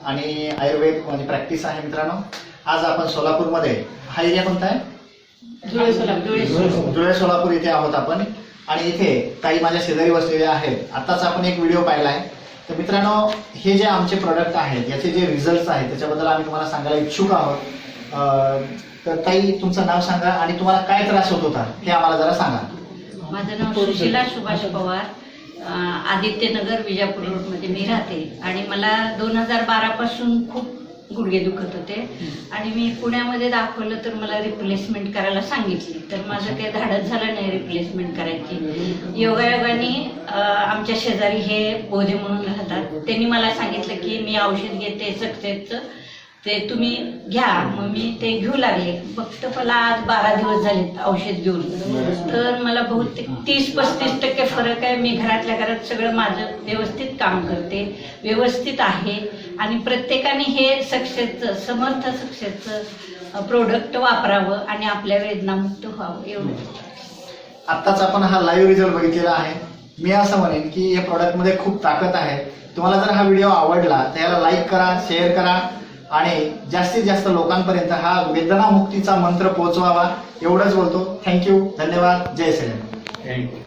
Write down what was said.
आणि आयुर्वेद म्हणजे प्रॅक्टिस आहे मित्रांनो. आज आपण सोलापूरमध्ये, हा एरिया कोणता आहे? धुळे सोलापूर इथे आहोत आपण. आणि इथे काही माझ्या शेजारी बसलेले आहेत. आताच आपण एक व्हिडिओ पाहिलाय. तर मित्रांनो, हे जे आमचे प्रोडक्ट आहेत याचे जे रिझल्ट आहेत त्याच्याबद्दल आम्ही तुम्हाला सांगायला इच्छुक आहोत. तर ताई, तुमचं नाव सांगा आणि तुम्हाला काय त्रास होत होता हे आम्हाला जरा सांगा. माझं नाव सुशीला सुभाष पवार, आदित्यनगर विजापूर रोडमध्ये मी राहते. आणि मला 2012 पासून खूप गुडघे दुखत होते आणि मी पुण्यामध्ये दाखवलं तर मला रिप्लेसमेंट करायला सांगितली. तर माझं काही धाडस झालं नाही रिप्लेसमेंट करायची. योगायोगाने आमच्या शेजारी हे बोधे म्हणून राहतात, त्यांनी मला सांगितलं की मी औषध घेते सक्सेसचं, ते तुम्ही घ्या. मग मी ते घेऊ लागले. फक्त मला आज 12 दिवस झालेत औषध घेऊन. तर मला बहुतेक 30-35% फरक आहे. मी घरातल्या घरात सगळं माझं व्यवस्थित काम करते, व्यवस्थित आहे. आणि प्रत्येकाने हे सक्सेसचं, समर्थ सक्सेसचं प्रोडक्ट वापरावं आणि आपल्या वेदनामुक्त व्हावं एवढं. आत्ताच आपण हा लाईव्ह रिझल्ट बघितलेला आहे. मी असं म्हणेन की या प्रॉडक्टमध्ये खूप ताकद आहे. तुम्हाला जर हा व्हिडिओ आवडला तर याला लाईक करा, शेअर करा आणि जास्तीत जास्त लोकांपर्यंत हा वेदनामुक्तीचा मंत्र पोहोचवावा. एवढंच बोलतो. थँक्यू, धन्यवाद, जय श्रीराम. थँक्यू.